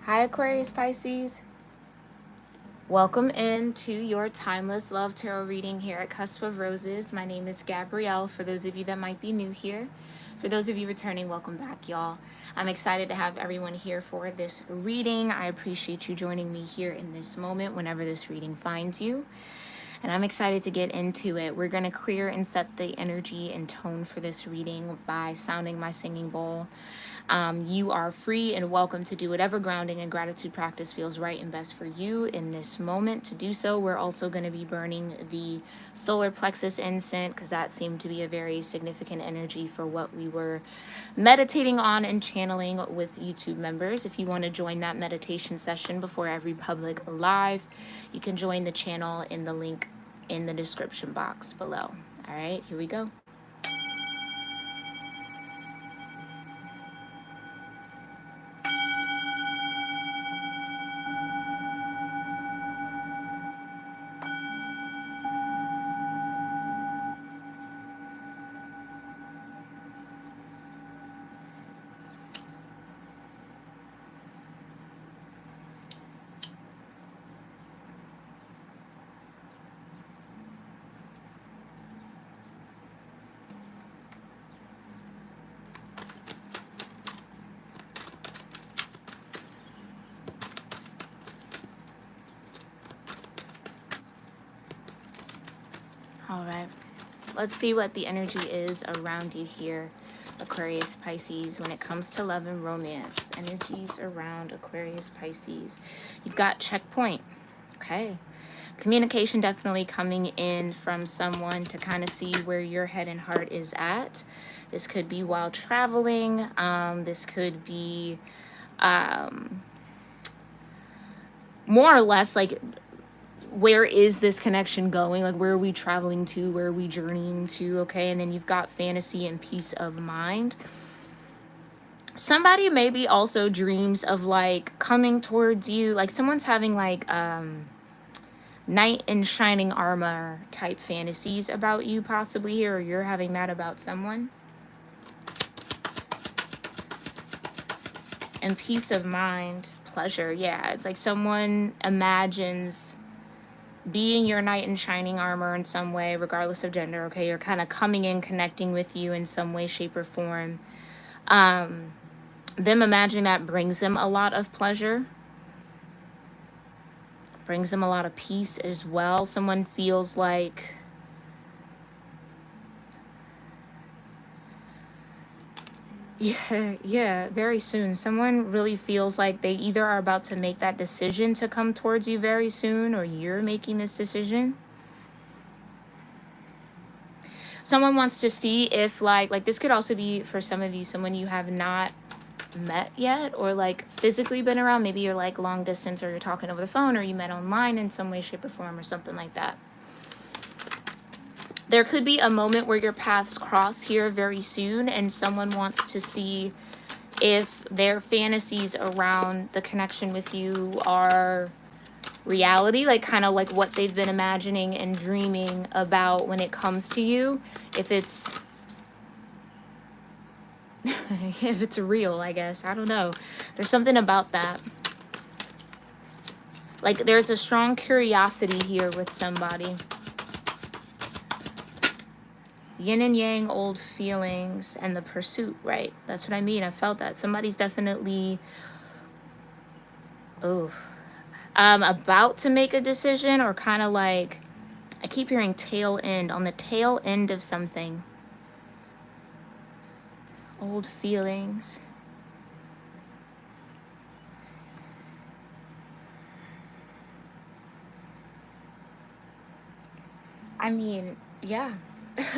Hi, Aquarius-Pisces. Welcome into your Timeless Love Tarot reading here at Cusp of Roses. My name is Gabrielle, for those of you that might be new here. For those of you returning, welcome back, y'all. I'm excited to have everyone here for this reading. I appreciate you joining me here in this moment whenever this reading finds you. And I'm excited to get into it. We're going to clear and set the energy and tone for this reading by sounding my singing bowl. You are free and welcome to do whatever grounding and gratitude practice feels right and best for you in this moment. To do so, we're also going to be burning the solar plexus incense because that seemed to be a very significant energy for what we were meditating on and channeling with YouTube members. If you want to join that meditation session before every public live, you can join the channel in the link in the description box below. All right, here we go. All right, let's see what the energy is around you here, Aquarius Pisces, when it comes to love and romance. Energies around Aquarius Pisces. You've got checkpoint. Okay. Communication definitely coming in from someone to kind of see where your head and heart is at. This could be while traveling. This could be more or less like, where is this connection going? Like, where are we traveling to? Where are we journeying to? Okay. And then you've got fantasy and peace of mind. Somebody maybe also dreams of like coming towards you. Like someone's having like knight in shining armor type fantasies about you possibly here, or you're having that about someone. And peace of mind, pleasure. Yeah, it's like someone imagines being your knight in shining armor in some way, regardless of gender. Okay, you're kind of coming in, connecting with you in some way, shape, or form. Them imagining that brings them a lot of pleasure, brings them a lot of peace as well. Someone feels like yeah, very soon. Someone really feels like they either are about to make that decision to come towards you very soon, or you're making this decision. Someone wants to see if like this could also be for some of you, someone you have not met yet, or like physically been around. Maybe you're like long distance, or you're talking over the phone, or you met online in some way, shape, or form, or something like that. There could be a moment where your paths cross here very soon, and someone wants to see if their fantasies around the connection with you are reality, like kind of like what they've been imagining and dreaming about when it comes to you. If it's if it's real, I guess. I don't know. There's something about that. Like there's a strong curiosity here with somebody. Yin and yang, old feelings, and the pursuit, right? That's what I mean. I felt that. Somebody's definitely about to make a decision, or kind of like, I keep hearing tail end, on the tail end of something. Old feelings. I mean, yeah.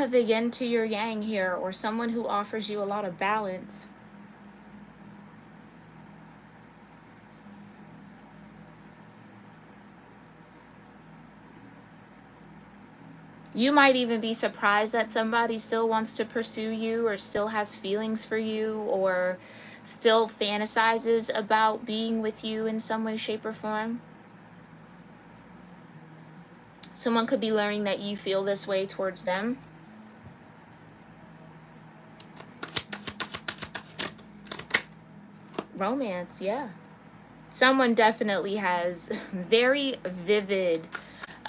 The yin to your yang here, or someone who offers you a lot of balance. You might even be surprised that somebody still wants to pursue you, or still has feelings for you, or still fantasizes about being with you in some way, shape, or form. Someone could be learning that you feel this way towards them. Romance, yeah. Someone definitely has very vivid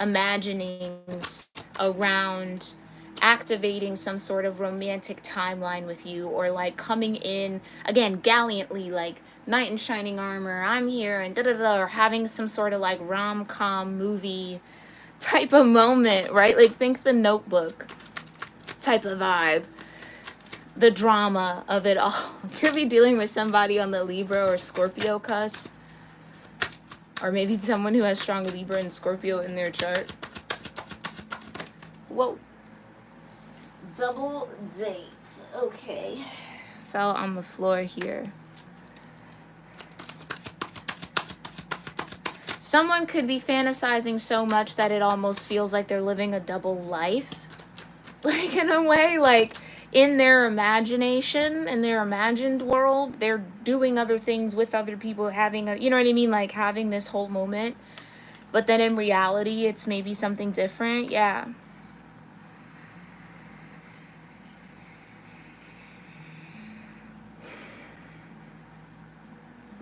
imaginings around activating some sort of romantic timeline with you, or like coming in again gallantly, like knight in shining armor, I'm here, and da da da, or having some sort of like rom-com movie type of moment, right? Like think The Notebook type of vibe, the drama of it all. Could be dealing with somebody on the Libra or Scorpio cusp, or maybe someone who has strong Libra and Scorpio in their chart. Whoa. Double dates. Okay. Fell on the floor here. Someone could be fantasizing so much that it almost feels like they're living a double life. Like in a way, like in their imagination, in their imagined world, they're doing other things with other people, having a, you know what I mean? Like having this whole moment. But then in reality, it's maybe something different. Yeah.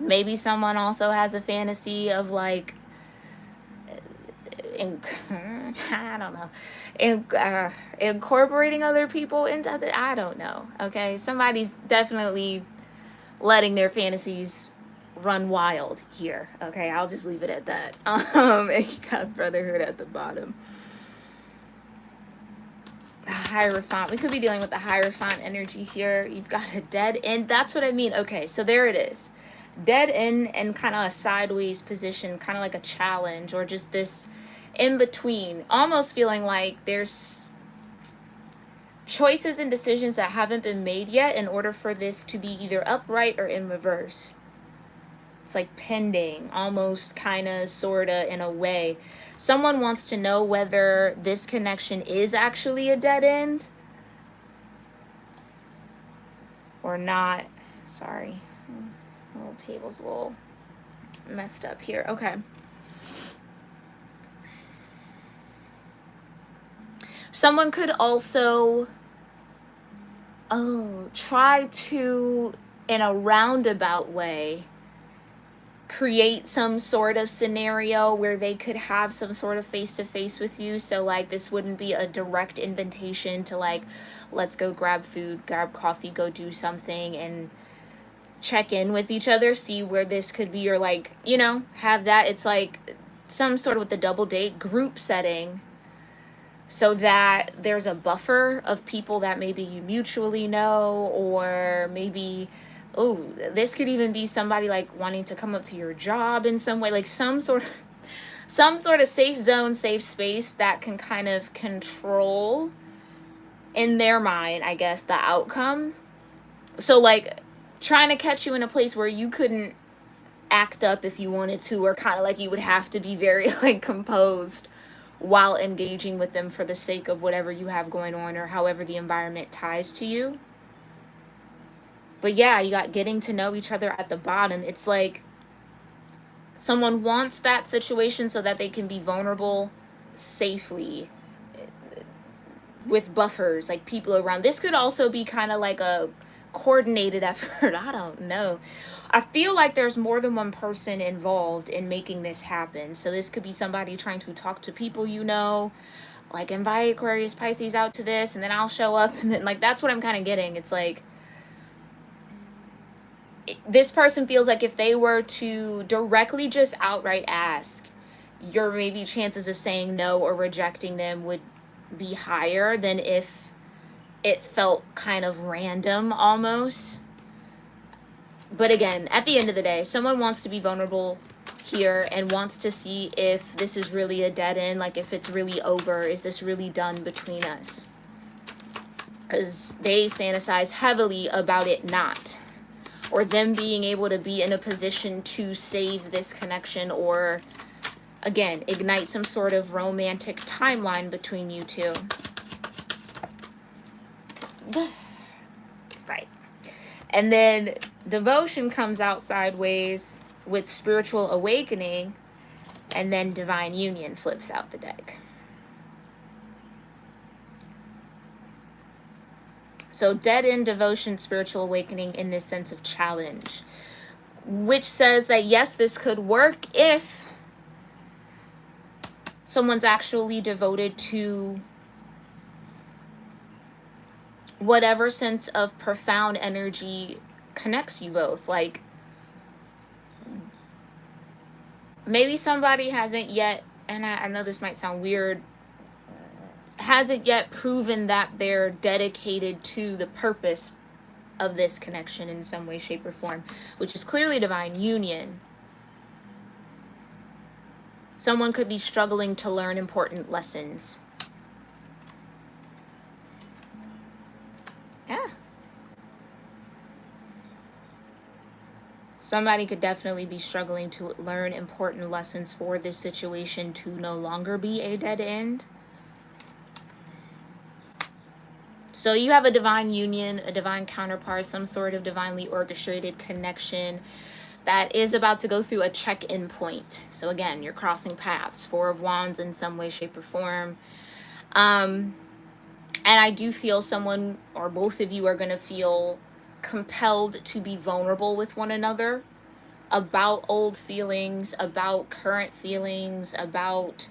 Maybe someone also has a fantasy of like, I don't know, incorporating other people into the, I don't know. Okay, somebody's definitely letting their fantasies run wild here. Okay, I'll just leave it at that. And you got Brotherhood at the bottom. The Hierophant. We could be dealing with the Hierophant energy here. You've got a dead end. That's what I mean. Okay, so there it is. Dead end and kind of a sideways position, kind of like a challenge, or just this in between, almost feeling like there's choices and decisions that haven't been made yet in order for this to be either upright or in reverse. It's like pending, almost, kind of, sort of, in a way. Someone wants to know whether this connection is actually a dead end or not. Sorry, the little table's a little messed up here. Okay. Someone could also try to, in a roundabout way, create some sort of scenario where they could have some sort of face-to-face with you. So like this wouldn't be a direct invitation to like, let's go grab food, grab coffee, go do something, and check in with each other, see where this could be, or like, you know, have that. It's like some sort of, with the double date, group setting, so that there's a buffer of people that maybe you mutually know, or maybe, oh, this could even be somebody like wanting to come up to your job in some way, like some sort of safe zone, safe space that can kind of control, in their mind, I guess, the outcome. So like trying to catch you in a place where you couldn't act up if you wanted to, or kind of like you would have to be very like composed while engaging with them for the sake of whatever you have going on, or however the environment ties to you. But yeah, you got getting to know each other at the bottom. It's like someone wants that situation so that they can be vulnerable safely with buffers, like people around. This could also be kind of like a coordinated effort. I don't know. I feel like there's more than one person involved in making this happen. So this could be somebody trying to talk to people, you know, like invite Aquarius-Pisces out to this, and then I'll show up, and then like that's what I'm kind of getting. It's like this person feels like if they were to directly just outright ask, your maybe chances of saying no or rejecting them would be higher than if it felt kind of random almost. But again, at the end of the day, someone wants to be vulnerable here and wants to see if this is really a dead end, like if it's really over, is this really done between us? Because they fantasize heavily about it not, or them being able to be in a position to save this connection, or again, ignite some sort of romantic timeline between you two. Right. And then devotion comes out sideways with spiritual awakening, and then divine union flips out the deck. So dead end, devotion, spiritual awakening in this sense of challenge. which says that yes, this could work if someone's actually devoted to whatever sense of profound energy connects you both. Like, maybe somebody hasn't yet, and I know this might sound weird, hasn't yet proven that they're dedicated to the purpose of this connection in some way, shape, or form, which is clearly divine union. Someone could be struggling to learn important lessons. Yeah. Somebody could definitely be struggling to learn important lessons for this situation to no longer be a dead end. So you have a divine union, a divine counterpart, some sort of divinely orchestrated connection that is about to go through a check-in point. So again, you're crossing paths, Four of Wands in some way, shape, or form. And I do feel someone or both of you are going to feel compelled to be vulnerable with one another about old feelings, about current feelings, about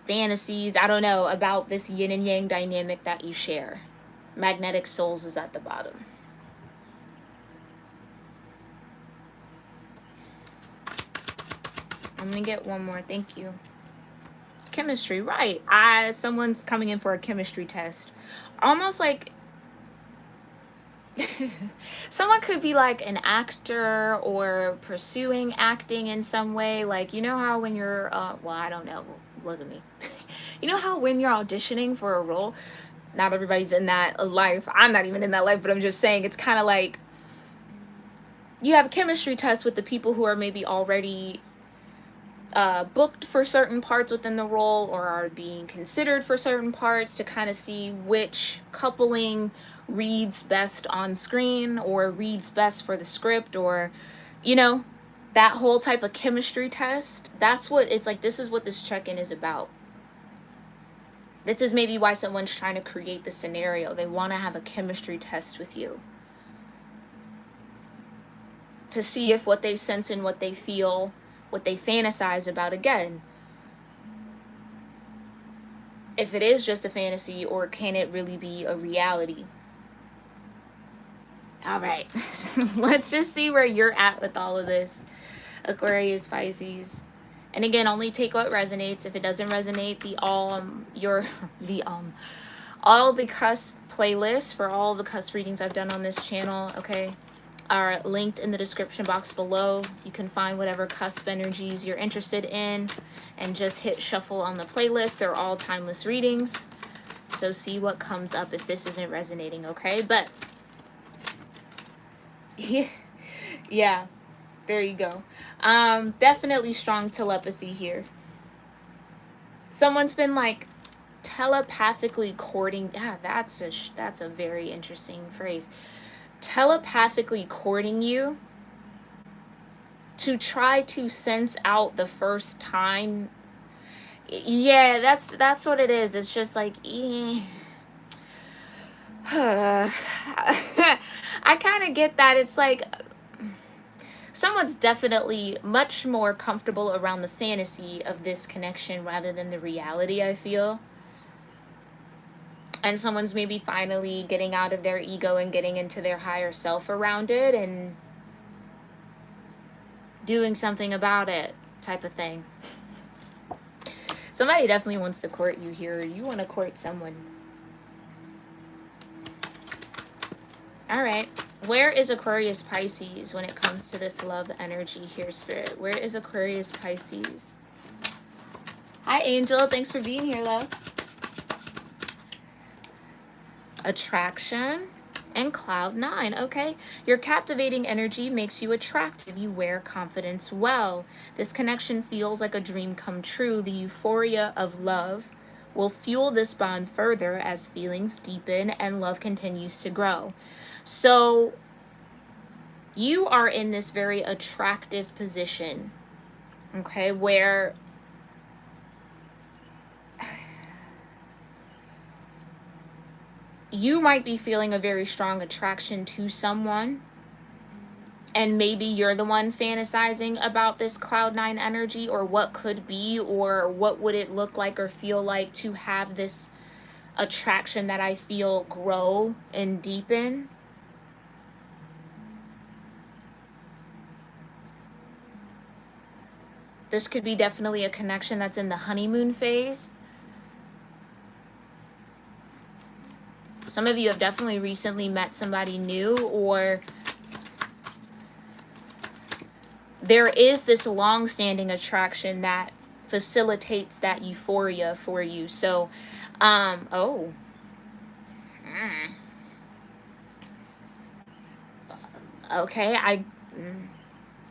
fantasies, I don't know, about this yin and yang dynamic that you share. Magnetic souls is at the bottom. I'm gonna get one more. Thank you. Chemistry, right. Someone's coming in for a chemistry test. Almost like someone could be like an actor or pursuing acting in some way. Like, you know how when you're, well, I don't know. Look at me. You know how when you're auditioning for a role, not everybody's in that life. I'm not even in that life, but I'm just saying it's kind of like you have a chemistry test with the people who are maybe already booked for certain parts within the role or are being considered for certain parts to kind of see which coupling reads best on screen or reads best for the script, or, you know, that whole type of chemistry test. That's what it's like. This is what this check-in is about. This is maybe why someone's trying to create the scenario. They want to have a chemistry test with you to see if what they sense and what they feel, what they fantasize about, again, if it is just a fantasy or can it really be a reality. All right, let's just see where you're at with all of this, Aquarius, Pisces. And again, only take what resonates. If it doesn't resonate, all the cusp playlists for all the cusp readings I've done on this channel, okay, are linked in the description box below. You can find whatever cusp energies you're interested in and just hit shuffle on the playlist. They're all timeless readings. So see what comes up if this isn't resonating, okay? But yeah, there you go. Definitely strong telepathy here. Someone's been like telepathically courting. Yeah, that's a very interesting phrase. Telepathically courting you to try to sense out the first time. Yeah, that's what it is. It's just like, I kind of get that. It's like someone's definitely much more comfortable around the fantasy of this connection rather than the reality, I feel. And someone's maybe finally getting out of their ego and getting into their higher self around it and doing something about it, type of thing. Somebody definitely wants to court you here. You want to court someone. All right. Where is Aquarius Pisces when it comes to this love energy here, Spirit? Where is Aquarius Pisces? Hi, Angel. Thanks for being here, love. Attraction and cloud 9. Okay. Your captivating energy makes you attractive. You wear confidence well. This connection feels like a dream come true. The euphoria of love will fuel this bond further as feelings deepen and love continues to grow. So you are in this very attractive position, okay, where you might be feeling a very strong attraction to someone, and maybe you're the one fantasizing about this cloud nine energy, or what could be, or what would it look like or feel like to have this attraction that I feel grow and deepen. This could be definitely a connection that's in the honeymoon phase. Some of you have definitely recently met somebody new, or there is this long-standing attraction that facilitates that euphoria for you. So, okay,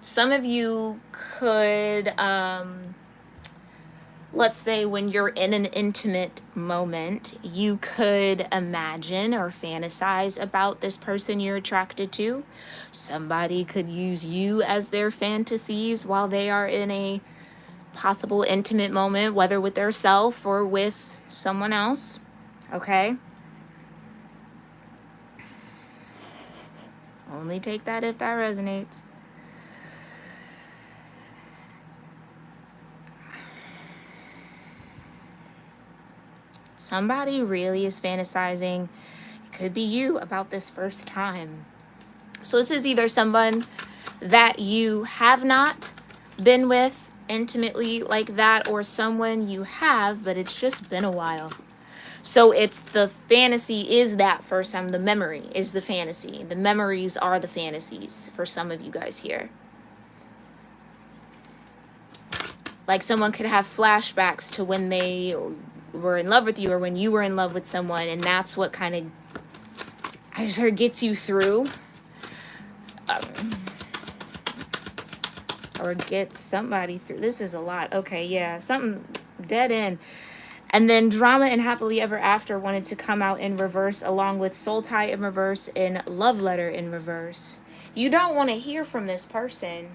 some of you could, let's say when you're in an intimate moment, you could imagine or fantasize about this person you're attracted to. Somebody could use you as their fantasies while they are in a possible intimate moment, whether with their self or with someone else. Okay? Only take that if that resonates. Somebody really is fantasizing, it could be you, about this first time. So this is either someone that you have not been with intimately like that, or someone you have, but it's just been a while. So it's the fantasy is that first time. The memory is the fantasy. The memories are the fantasies for some of you guys here. Like someone could have flashbacks to when they were in love with you, or when you were in love with someone, and that's what kind of, I just heard, gets you through. Or gets somebody through. This is a lot. Okay, yeah, something dead end. And then drama and happily ever after wanted to come out in reverse, along with soul tie in reverse and love letter in reverse. You don't want to hear from this person.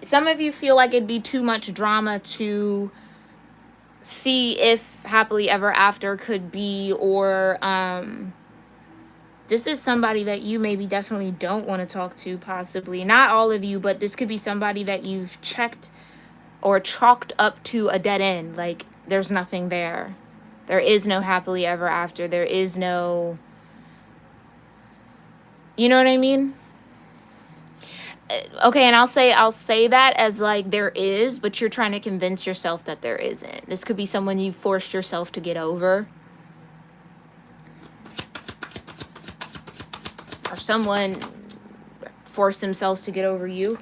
Some of you feel like it'd be too much drama to see if happily ever after could be, or this is somebody that you maybe definitely don't want to talk to, possibly. Not all of you, but this could be somebody that you've checked or chalked up to a dead end. Like, there's nothing there. There is no happily ever after. There is no, you know what I mean? Okay, and I'll say that as like there is, but you're trying to convince yourself that there isn't. This could be someone you forced yourself to get over. Or someone forced themselves to get over you.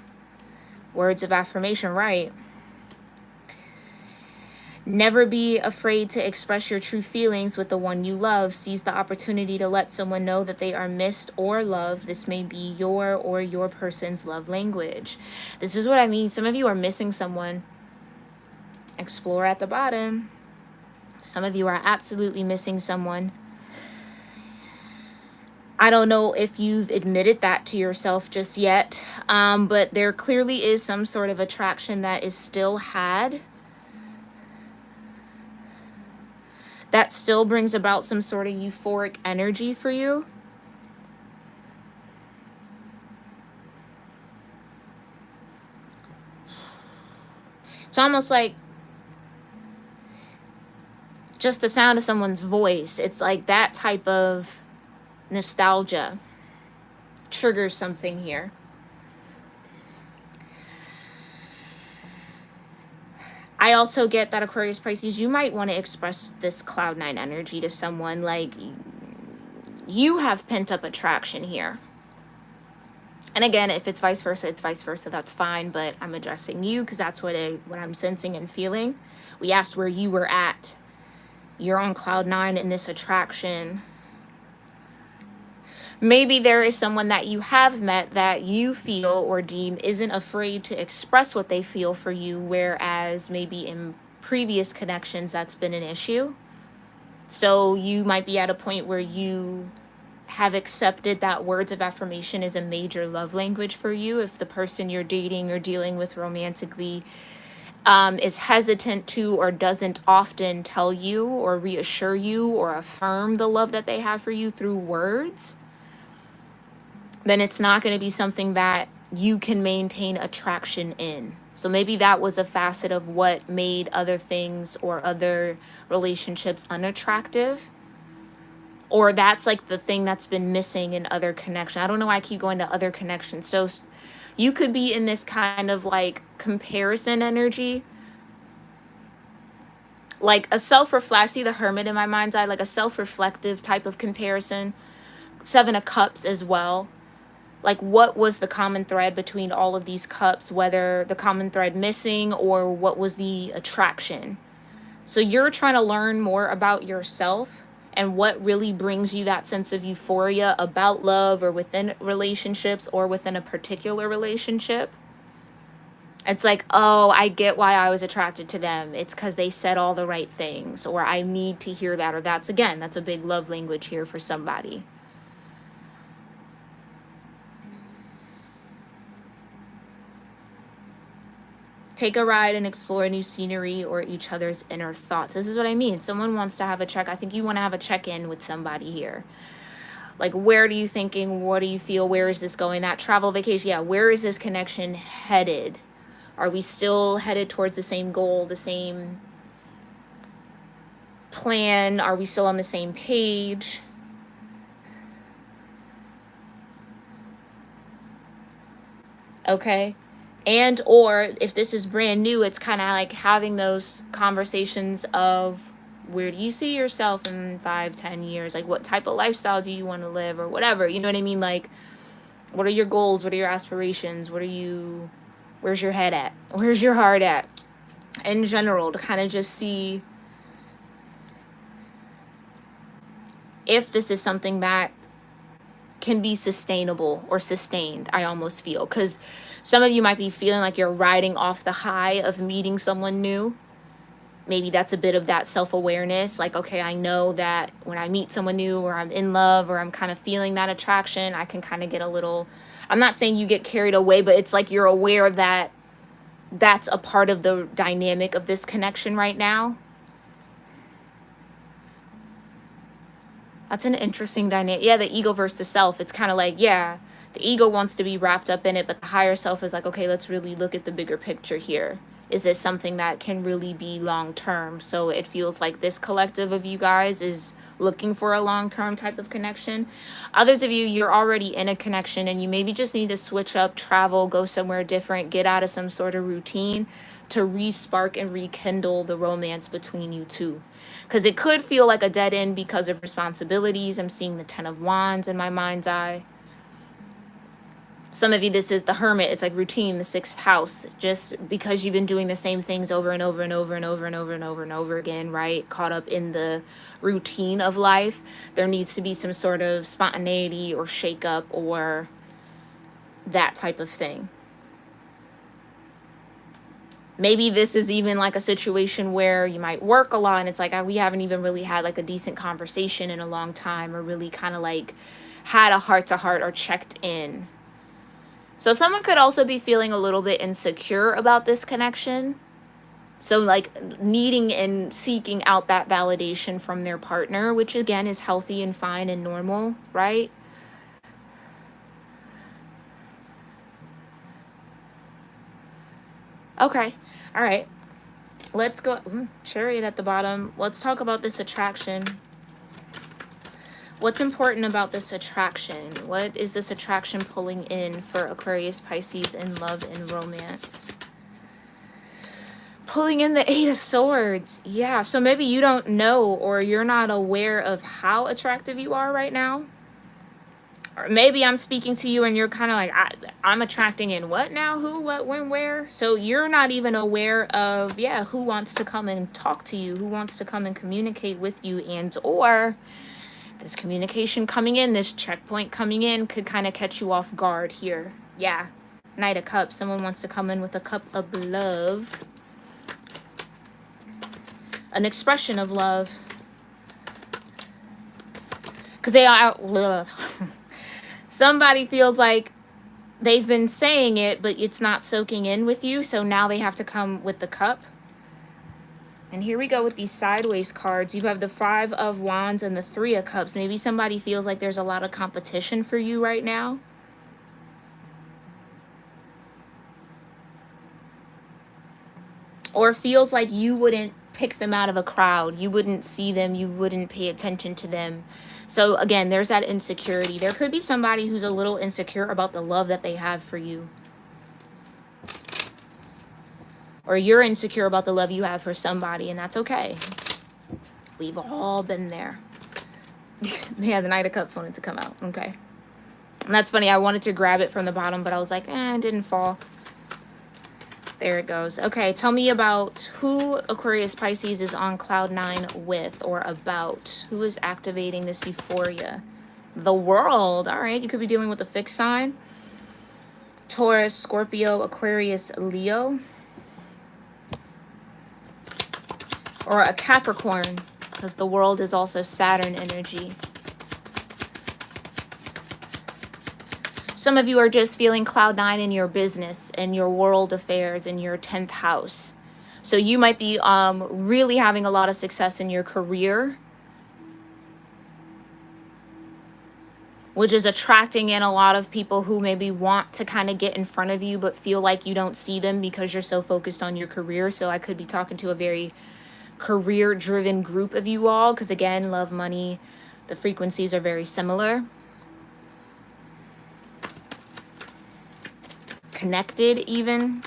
Words of affirmation, right? Never be afraid to express your true feelings with the one you love. Seize the opportunity to let someone know that they are missed or loved. This may be your or your person's love language. This is what I mean. Some of you are missing someone. Explore at the bottom. Some of you are absolutely missing someone. I don't know if you've admitted that to yourself just yet, but there clearly is some sort of attraction that is still had, that still brings about some sort of euphoric energy for you. It's almost like just the sound of someone's voice. It's like that type of nostalgia triggers something here. I also get that, Aquarius Pisces, you might want to express this cloud nine energy to someone. Like, you have pent up attraction here. And again, if it's vice versa, it's vice versa. That's fine. But I'm addressing you because that's what I'm sensing and feeling. We asked where you were at. You're on cloud nine in this attraction. Maybe there is someone that you have met that you feel or deem isn't afraid to express what they feel for you, whereas maybe in previous connections that's been an issue. So you might be at a point where you have accepted that words of affirmation is a major love language for you. If the person you're dating or dealing with romantically is hesitant to or doesn't often tell you or reassure you or affirm the love that they have for you through words, then it's not going to be something that you can maintain attraction in. So maybe that was a facet of what made other things or other relationships unattractive. Or that's like the thing that's been missing in other connections. I don't know why I keep going to other connections. So you could be in this kind of like comparison energy. Like a self-reflect, see the Hermit in my mind's eye, like a self-reflective type of comparison. Seven of Cups as well. Like what was the common thread between all of these cups, whether the common thread missing or what was the attraction. So you're trying to learn more about yourself and what really brings you that sense of euphoria about love or within relationships or within a particular relationship. It's like, oh, I get why I was attracted to them. It's because they said all the right things, or I need to hear that, or that's a big love language here for somebody. Take a ride and explore new scenery or each other's inner thoughts. This is what I mean. Someone wants to have a check. I think you want to have a check-in with somebody here. Like, where are you thinking? What do you feel? Where is this going? That travel vacation. Yeah, where is this connection headed? Are we still headed towards the same goal, the same plan? Are we still on the same page? Okay. And or if this is brand new, it's kind of like having those conversations of where do you see yourself in 5-10 years? Like what type of lifestyle do you want to live or whatever? You know what I mean? Like what are your goals? What are your aspirations? Where's your head at? Where's your heart at? In general, to kind of just see if this is something that can be sustainable or sustained, I almost feel. Because some of you might be feeling like you're riding off the high of meeting someone new. Maybe that's a bit of that self-awareness. Like, okay, I know that when I meet someone new or I'm in love or I'm kind of feeling that attraction, I can kind of get a little, I'm not saying you get carried away, but it's like you're aware that that's a part of the dynamic of this connection right now. That's an interesting dynamic. Yeah, the ego versus the self. It's kind of like, yeah, the ego wants to be wrapped up in it, but the higher self is like, okay, let's really look at the bigger picture here. Is this something that can really be long term? So it feels like this collective of you guys is looking for a long-term type of connection. Others of you, you're already in a connection and you maybe just need to switch up, travel, go somewhere different, get out of some sort of routine to re-spark and rekindle the romance between you two. Because it could feel like a dead end because of responsibilities. I'm seeing the 10 of Wands in my mind's eye. Some of you, this is the Hermit. It's like routine, the 6th house. Just because you've been doing the same things over and over and over and over and over and over and over again, right? Caught up in the routine of life. There needs to be some sort of spontaneity or shake up or that type of thing. Maybe this is even like a situation where you might work a lot and it's like, we haven't even really had like a decent conversation in a long time or really kind of like had a heart-to-heart or checked in. So someone could also be feeling a little bit insecure about this connection. So like needing and seeking out that validation from their partner, which again is healthy and fine and normal, right? Okay. All right. Let's go. Chariot at the bottom. Let's talk about this attraction. What's important about this attraction? What is this attraction pulling in for Aquarius, Pisces in love and romance? Pulling in the 8 of Swords. Yeah, so maybe you don't know or you're not aware of how attractive you are right now. Or maybe I'm speaking to you and you're kind of like, I'm attracting in what now? Who, what, when, where? So you're not even aware of, yeah, who wants to come and talk to you? Who wants to come and communicate with you? And or this communication coming in, this checkpoint coming in could kind of catch you off guard here. Yeah, Knight of Cups. Someone wants to come in with a cup of love. An expression of love. Because they are... Somebody feels like they've been saying it, but it's not soaking in with you. So now they have to come with the cup. And here we go with these sideways cards. You have the 5 of Wands and the 3 of Cups. Maybe somebody feels like there's a lot of competition for you right now. Or feels like you wouldn't pick them out of a crowd. You wouldn't see them. You wouldn't pay attention to them. So again, there's that insecurity. There could be somebody who's a little insecure about the love that they have for you. Or you're insecure about the love you have for somebody, and that's okay. We've all been there. Yeah, the Knight of Cups wanted to come out. Okay. And that's funny. I wanted to grab it from the bottom, but I was like, it didn't fall. There it goes. Okay, tell me about who Aquarius Pisces is on cloud 9 with or about. Who is activating this euphoria? The world. All right, you could be dealing with a fixed sign. Taurus, Scorpio, Aquarius, Leo. Or a Capricorn, because the world is also Saturn energy. Some of you are just feeling cloud 9 in your business and your world affairs in your 10th house. So you might be really having a lot of success in your career, which is attracting in a lot of people who maybe want to kind of get in front of you but feel like you don't see them because you're so focused on your career. So I could be talking to a very career-driven group of you all, because again, love, money, the frequencies are very similar. Connected even.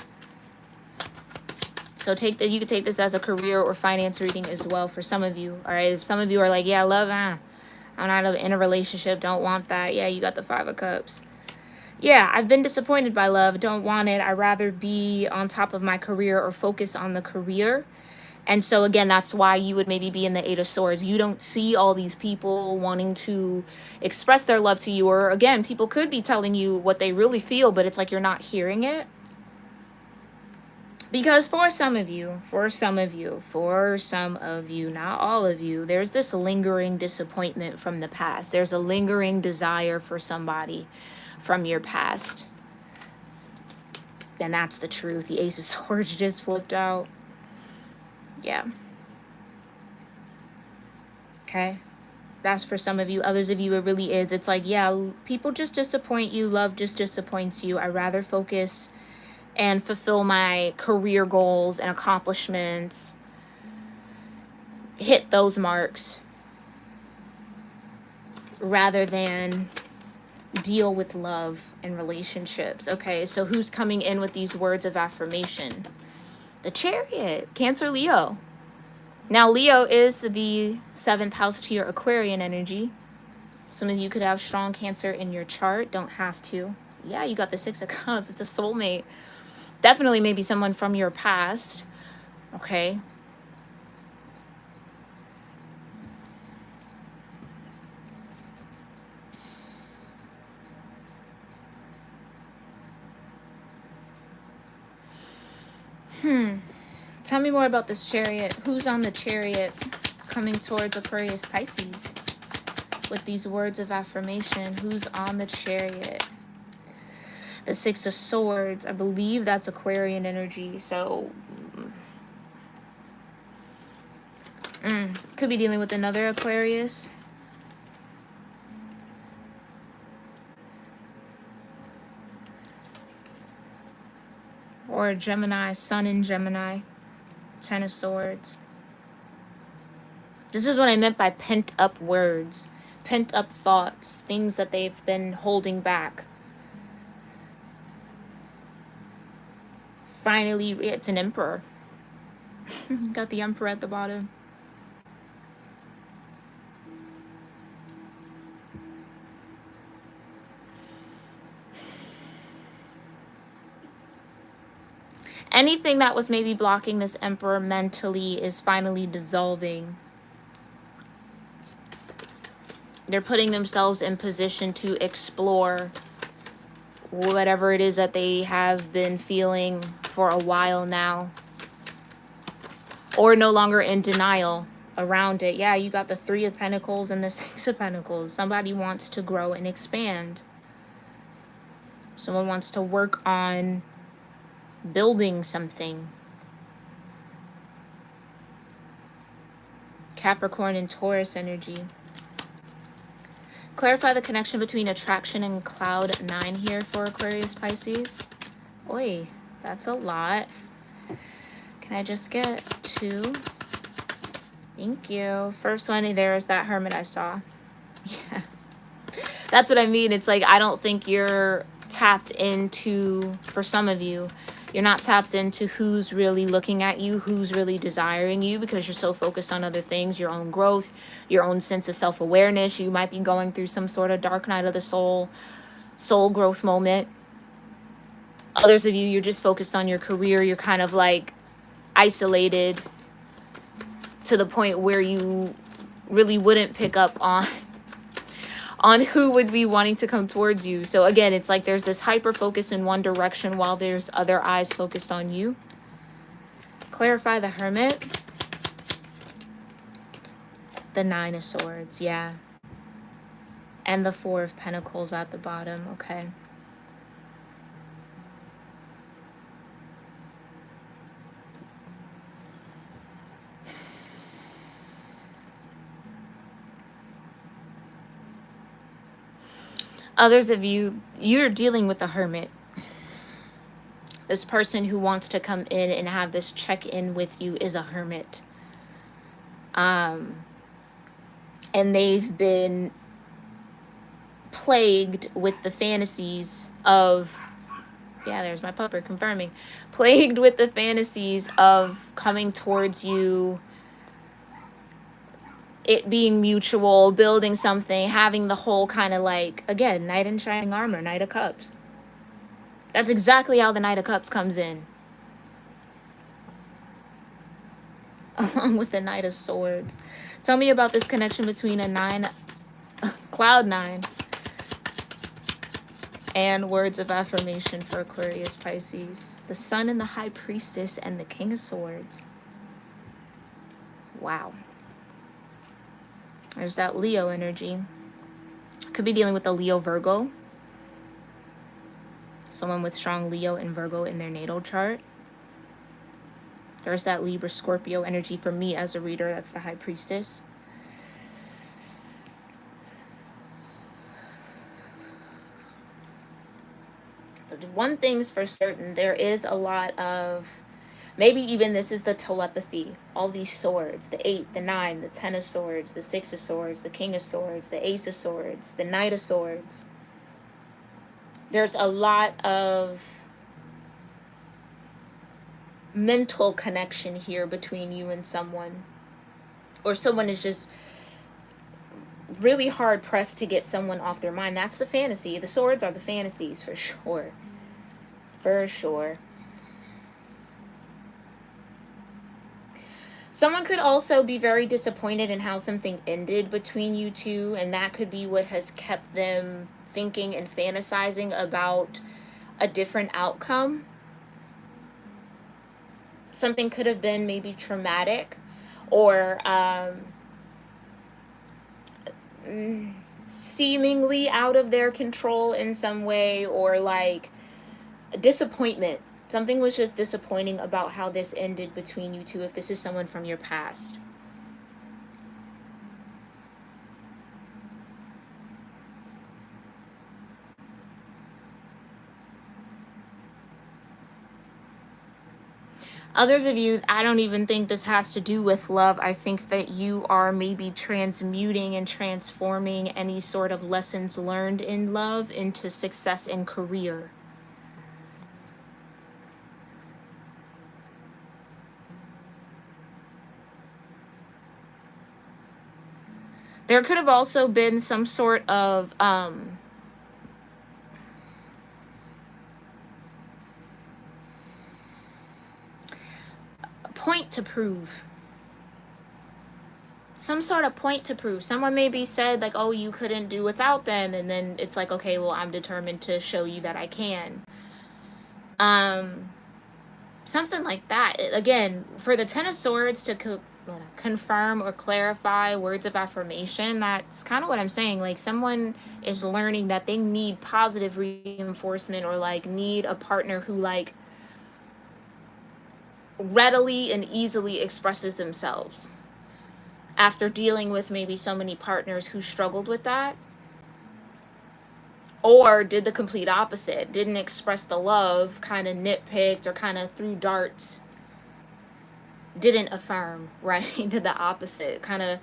So you could take this as a career or finance reading as well for some of you. All right, if some of you are like, yeah, love, I'm not in a relationship, don't want that. Yeah, you got the 5 of Cups. Yeah, I've been disappointed by love, don't want it. I'd rather be on top of my career or focus on the career. And so again, that's why you would maybe be in the 8 of Swords. You don't see all these people wanting to express their love to you. Or again, people could be telling you what they really feel, but it's like you're not hearing it. Because for some of you, not all of you, there's this lingering disappointment from the past. There's a lingering desire for somebody from your past. And that's the truth. The Ace of Swords just flipped out. Yeah. Okay. That's for some of you. Others of you, it really is. It's like, yeah, people just disappoint you. Love just disappoints you. I rather focus and fulfill my career goals and accomplishments. Hit those marks. Rather than deal with love and relationships. Okay, so who's coming in with these words of affirmation? The Chariot, Cancer, Leo. Now, Leo is the 7th house to your Aquarian energy. Some of you could have strong Cancer in your chart. Don't have to. Yeah, you got the 6 of Cups. It's a soulmate. Definitely maybe someone from your past. Okay. Tell me more about this Chariot. Who's on the Chariot coming towards Aquarius Pisces with these words of affirmation? Who's on the Chariot? The 6 of Swords. I believe that's Aquarian energy. So could be dealing with another Aquarius. Or a Gemini, Sun in Gemini. 10 of Swords. This is what I meant by pent up words, pent up thoughts, things that they've been holding back. Finally, it's an Emperor. Got the Emperor at the bottom. Anything that was maybe blocking this Emperor mentally is finally dissolving. They're putting themselves in position to explore whatever it is that they have been feeling for a while now. Or no longer in denial around it. Yeah, you got the 3 of Pentacles and the 6 of Pentacles. Somebody wants to grow and expand. Someone wants to work on building something. Capricorn and Taurus energy. Clarify the connection between attraction and cloud 9 here for Aquarius Pisces. Oi, that's a lot. Can I just get 2? Thank you. First one, there is that Hermit I saw. Yeah. That's what I mean. It's like, I don't think you're tapped into, for some of you, you're not tapped into who's really looking at you, who's really desiring you, because you're so focused on other things, your own growth, your own sense of self-awareness. You might be going through some sort of dark night of the soul growth moment. Others of you, you're just focused on your career. You're kind of like isolated to the point where you really wouldn't pick up on who would be wanting to come towards you. So again, it's like there's this hyper focus in one direction while there's other eyes focused on you. Clarify the Hermit. The 9 of Swords, yeah. And the 4 of Pentacles at the bottom, okay. Others of you, you're dealing with the Hermit. This person who wants to come in and have this check-in with you is a Hermit. And they've been plagued with the fantasies of, yeah, there's my pupper confirming, plagued with the fantasies of coming towards you, it being mutual, building something, having the whole kind of like, again, Knight in Shining Armor, Knight of Cups. That's exactly how the Knight of Cups comes in. Along with the Knight of Swords. Tell me about this connection between a cloud 9, and words of affirmation for Aquarius Pisces. The Sun and the High Priestess and the King of Swords. Wow. There's that Leo energy. Could be dealing with the Leo Virgo. Someone with strong Leo and Virgo in their natal chart. There's that Libra Scorpio energy for me as a reader. That's the High Priestess. But one thing's for certain, there is a lot of, maybe even this is the telepathy. All these swords, the 8, the 9, the 10 of Swords, the 6 of Swords, the King of Swords, the Ace of Swords, the Knight of Swords. There's a lot of mental connection here between you and someone. Or someone is just really hard pressed to get someone off their mind. That's the fantasy. The swords are the fantasies for sure. For sure. Someone could also be very disappointed in how something ended between you two, and that could be what has kept them thinking and fantasizing about a different outcome. Something could have been maybe traumatic, or seemingly out of their control in some way, or like disappointment. Something was just disappointing about how this ended between you two, if this is someone from your past. Others of you, I don't even think this has to do with love. I think that you are maybe transmuting and transforming any sort of lessons learned in love into success in career. There could have also been some sort of point to prove. Some sort of point to prove. Someone maybe said like, oh, you couldn't do without them, and then it's like, okay, well, I'm determined to show you that I can. Something like that. Again, for the 10 of Swords to confirm or clarify words of affirmation, that's kind of what I'm saying. Like, someone is learning that they need positive reinforcement, or like need a partner who like readily and easily expresses themselves, after dealing with maybe so many partners who struggled with that, or did the complete opposite, didn't express the love, kind of nitpicked or kind of threw darts. didn't affirm, right? Did the opposite, kind of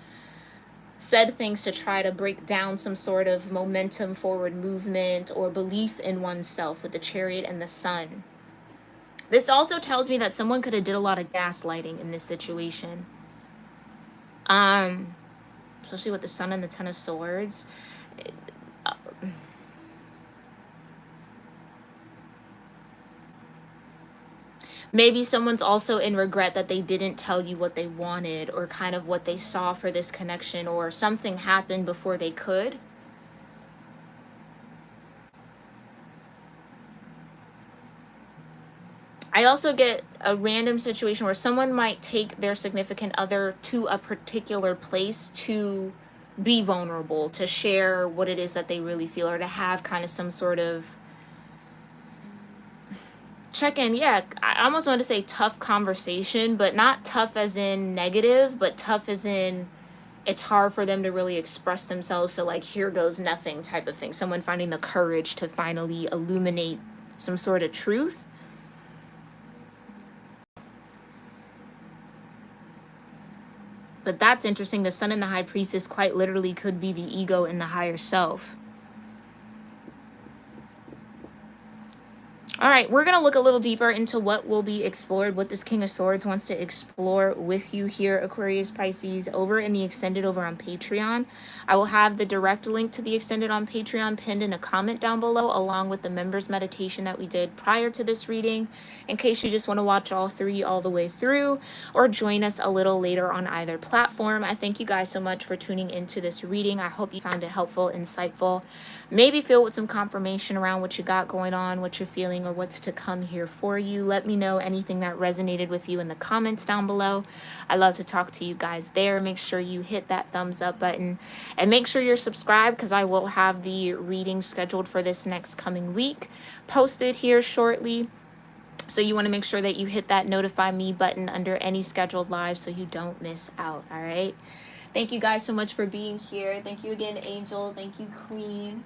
said things to try to break down some sort of momentum forward movement or belief in oneself with the Chariot and the Sun. This also tells me that someone could have did a lot of gaslighting in this situation. Especially with the Sun and the Ten of Swords. Maybe someone's also in regret that they didn't tell you what they wanted or kind of what they saw for this connection, or something happened before they could. I also get a random situation where someone might take their significant other to a particular place to be vulnerable, to share what it is that they really feel, or to have kind of some sort of check-in. Yeah, I almost want to say tough conversation, but not tough as in negative, but tough as in it's hard for them to really express themselves, so like here goes nothing type of thing. Someone finding the courage to finally illuminate some sort of truth. But that's interesting. The Sun and the High Priestess quite literally could be the ego and the higher self. All right, we're going to look a little deeper into what will be explored, what this King of Swords wants to explore with you here, Aquarius Pisces, over in the extended over on Patreon. I will have the direct link to the extended on Patreon pinned in a comment down below, along with the members meditation that we did prior to this reading, in case you just want to watch all three all the way through, or join us a little later on either platform. I thank you guys so much for tuning into this reading. I hope you found it helpful, insightful, maybe feel with some confirmation around what you got going on, what you're feeling, or what's to come here for you. Let me know anything that resonated with you in the comments down below. I love to talk to you guys there. Make sure you hit that thumbs up button and make sure you're subscribed, because I will have the reading scheduled for this next coming week posted here shortly. So you want to make sure that you hit that notify me button under any scheduled live so you don't miss out. All right. Thank you guys so much for being here. Thank you again, Angel. Thank you, Queen.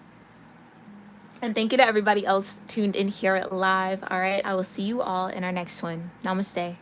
And thank you to everybody else tuned in here live. All right, I will see you all in our next one. Namaste.